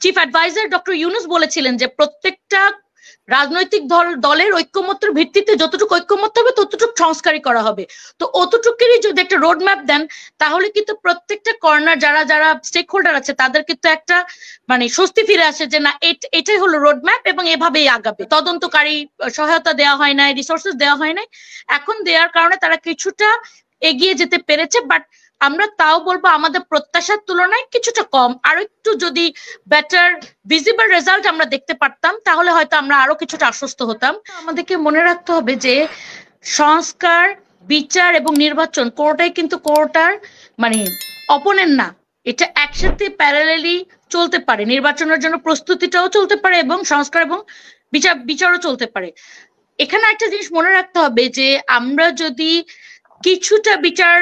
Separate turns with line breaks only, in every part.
Chief adviser doctor Yunus বলেছিলেন যে প্রত্যেকটা রাজনৈতিক দলের ঐক্যমত্যের ভিত্তিতে যতটুকু ঐক্যমত্য হবে ততটুকু সংস্কারই করা হবে। তো অতটুকুরই যদি একটা রোড ম্যাপ দেন তাহলে কিন্তু প্রত্যেকটা কর্নার যারা যারা স্টেক হোল্ডার আছে তাদের কিন্তু একটা স্বস্তি ফিরে আসে যে না এটাই হলো রোড ম্যাপ এবং এভাবেই আগাবে। তদন্তকারী সহায়তা দেওয়া হয় নাই, রিসোর্সেস দেওয়া হয় নাই, এখন দেওয়ার কারণে তারা কিছুটা এগিয়ে যেতে পেরেছে। বাট আমরা তাও বলবো আমাদের প্রত্যাশার তুলনায় কিছুটা কম। আরো একটু যদি বেটার ভিজিবল রেজাল্ট আমরা দেখতে পারতাম তাহলে হয়তো আমরা আরো কিছুটা আশ্বস্ত হতাম। আমাদেরকে মনে রাখতে হবে যে সংস্কার, বিচার এবং নির্বাচন কোনোটাই কিন্তু কোনোটার অপোনেন্ট না, এটা একসাথে প্যারালালি চলতে পারে। নির্বাচনের জন্য প্রস্তুতিটাও চলতে পারে এবং সংস্কার এবং বিচারও চলতে পারে। এখানে একটা জিনিস মনে রাখতে হবে যে আমরা যদি কিছুটা বিচার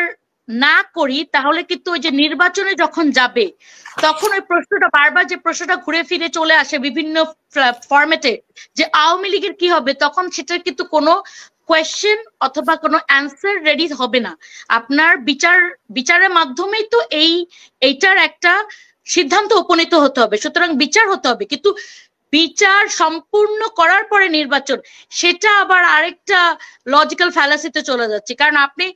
না করি তাহলে কিন্তু ওই যে নির্বাচনে যখন যাবে তখন ওই প্রশ্নটা বারবার যে প্রশ্নটা ঘুরে ফিরে চলে আসে বিভিন্ন ফরম্যাটে যে আওয়ামী লীগের কি হবে, তখন সেটার কিন্তু কোনো কোয়েশ্চেন অথবা কোনো অ্যান্সার রেডি হবে না। আপনার বিচারের মাধ্যমেই তো এইটার একটা সিদ্ধান্ত উপনীত হতে হবে। সুতরাং বিচার হতে হবে, কিন্তু বিচার সম্পূর্ণ করার পরে নির্বাচন, সেটা আবার আরেকটা লজিক্যাল ফ্যালাসিতে চলে যাচ্ছে। কারণ আপনি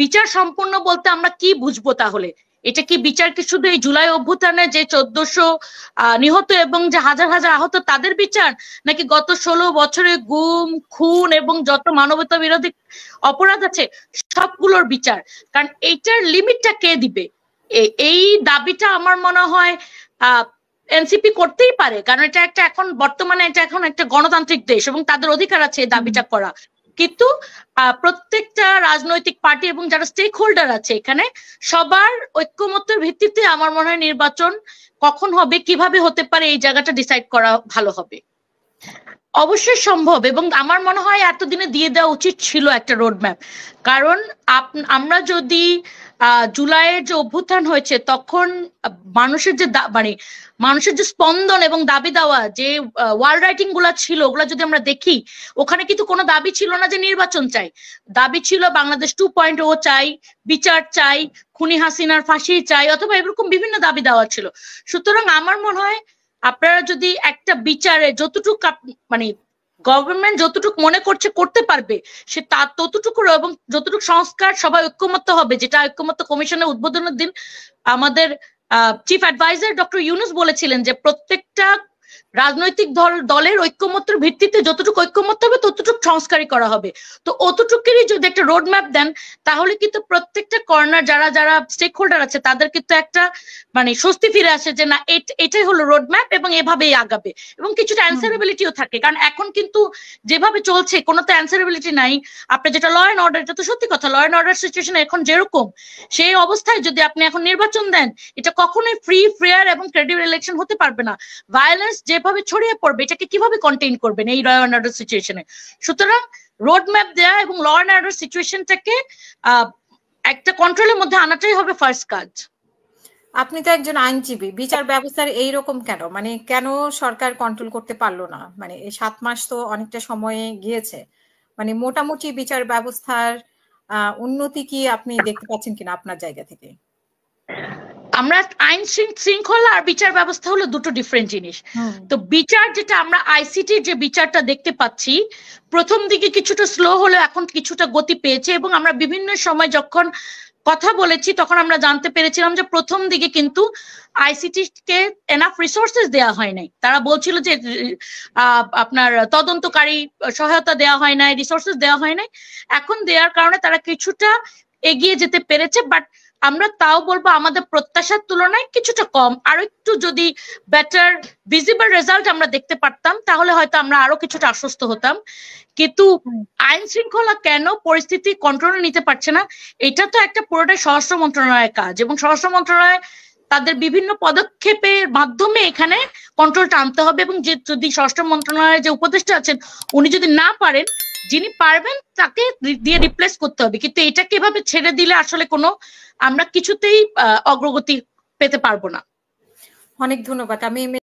বিচার সম্পূর্ণ বলতে আমরা কি বুঝবো তাহলে? এটা কি বিচার কি শুধু এই জুলাই অভ্যুত্থানে যে 1400 নিহত এবং যে হাজার হাজার আহত তাদের বিচার, নাকি গত 16 বছরে গুম, খুন এবং যত মানবতা বিরোধী অপরাধ আছে সবগুলোর বিচার? কারণ এইটার লিমিটটা কে দিবে? এই দাবিটা আমার মনে হয় এনসিপি করতেই পারে, কারণ এটা একটা বর্তমানে একটা গণতান্ত্রিক দেশ এবং তাদের অধিকার আছে এই দাবিটা করা। কিন্তু প্রত্যেকটা রাজনৈতিক পার্টি এবং যারা স্টেক হোল্ডার আছে এখানে সবার ঐক্যমত্যের ভিত্তিতে আমার মনে হয় নির্বাচন কখন হবে, কিভাবে হতে পারে, এই জায়গাটা ডিসাইড করা ভালো হবে। অবশ্যই সম্ভব, এবং আমার মনে হয় এতদিনে দিয়ে দেওয়া উচিত ছিল একটা রোড ম্যাপ। কারণ আমরা যদি জুলাইয়ের যে অভ্যুত্থান হয়েছে তখন মানুষের যে স্পন্দন এবং দাবি দেওয়া যে ওয়াল রাইটিং গুলা ছিল ওগুলা যদি আমরা দেখি, ওখানে কিন্তু কোনো দাবি ছিল না যে নির্বাচন চাই। দাবি ছিল বাংলাদেশ 2.0 চাই, বিচার চাই, খুনি হাসিনার ফাঁসি চাই, অথবা এরকম বিভিন্ন দাবি দেওয়া ছিল। সুতরাং আমার মনে হয় আপনারা যদি একটা বিচারে যতটুকু গভর্নমেন্ট যতটুকু মনে করছে করতে পারবে সে ততটুকু, এবং যতটুকু সংস্কার সবাই ঐক্যমত্য হবে, যেটা ঐক্যমত্য কমিশনের উদ্বোধনের দিন আমাদের চিফ অ্যাডভাইজার ডক্টর ইউনূস বলেছিলেন যে প্রত্যেকটা রাজনৈতিক দলের ঐক্যমত্যের ভিত্তিতে যতটুকু ঐক্যমত্য হবে ততটুকু সংস্কারই করা হবে। তো অতটুকুরই যদি একটা রোড ম্যাপ দেন তাহলে কিন্তু প্রত্যেকটা কর্নার যারা যারা স্টেক হোল্ডার আছে তাদের কিন্তু একটা স্বস্তি ফিরে আসে যে না এটাই হলো রোড ম্যাপ এবং এভাবেই আগাবে, এবং কিছুটা অ্যান্সারেবিলিটিও থাকে। কারণ এখন কিন্তু যেভাবে চলছে কোনো তো অ্যান্সারেবিলিটি নাই। আপনি যেটা ল অ্যান্ড অর্ডার, এটা তো সত্যি কথা, ল অ্যান্ড অর্ডার সিচুয়েশন এখন যেরকম, সেই অবস্থায় যদি আপনি এখন নির্বাচন দেন এটা কখনোই ফ্রি, ফেয়ার এবং ক্রেডিবল ইলেকশন হতে পারবে না। ভায়োলেন্স যেভাবে ছড়িয়ে পড়বে এটাকে কিভাবে কন্টেইন করবেন এই ল অ্যান্ড অর্ডার সিচুয়েশনে? সুতরাং রোড ম্যাপ দেয়া এবং ল অ্যান্ড অর্ডার সিচুয়েশনটাকে একটা কন্ট্রোলের মধ্যে আনাটাই হবে ফার্স্ট কাজ।
আপনি তো একজন আইনজীবী, বিচার ব্যবস্থার এইরকম কেন কেন সরকার কন্ট্রোল করতে পারলো না? এই 7 মাস তো অনেকটা সময়ে গিয়েছে, মোটামুটি বিচার ব্যবস্থার উন্নতি কি আপনি দেখতে পাচ্ছেন কিনা আপনার জায়গা থেকে?
আমরা আইন শৃঙ্খলা আর বিচার ব্যবস্থা হলো দুটো ডিফারেন্ট জিনিস। তো বিচার যেটা আমরা আইসিটির যে বিচারটা দেখতে পাচ্ছি প্রথম দিকে কিছুটা স্লো হলেও এখন কিছুটা গতি পেয়েছে, এবং আমরা বিভিন্ন সময় যখন কথা বলেছি তখন আমরা জানতে পেরেছিলাম যে প্রথম দিকে কিন্তু আইসিটি কে এনাফ রিসোর্সেস দেওয়া হয় নাই। তারা বলছিল যে আপনার তদন্তকারী সহায়তা দেওয়া হয় নাই, রিসোর্সেস দেওয়া হয় নাই। এখন দেওয়ার কারণে তারা কিছুটা এগিয়ে যেতে পেরেছে। বাট আমরা তাও বলবো আমাদের প্রত্যাশার তুলনায় কিছুটা কম। আরো একটু যদি বেটার ভিজিবল রেজাল্ট আমরা দেখতে পারতাম তাহলে হয়তো আমরা আরো কিছুটা আশ্বস্ত হতাম। কিন্তু আইন শৃঙ্খলা কেন পরিস্থিতি কন্ট্রোলে নিতে পারছে না, এটা তো একটা পুরোটাই স্বরাষ্ট্র মন্ত্রণালয়ের কাজ, এবং স্বরাষ্ট্র মন্ত্রণালয় তাদের বিভিন্ন পদক্ষেপের মাধ্যমে এখানে কন্ট্রোলটা আনতে হবে। এবং যদি স্বরাষ্ট্র মন্ত্রণালয়ের যে উপদেষ্টা আছেন উনি যদি না পারেন, যিনি পারবেন তাকে দিয়ে রিপ্লেস করতে হবে। কিন্তু এটাকে এভাবে ছেড়ে দিলে আসলে আমরা কিছুতেই অগ্রগতি পেতে পারবো না।
অনেক ধন্যবাদ। আমি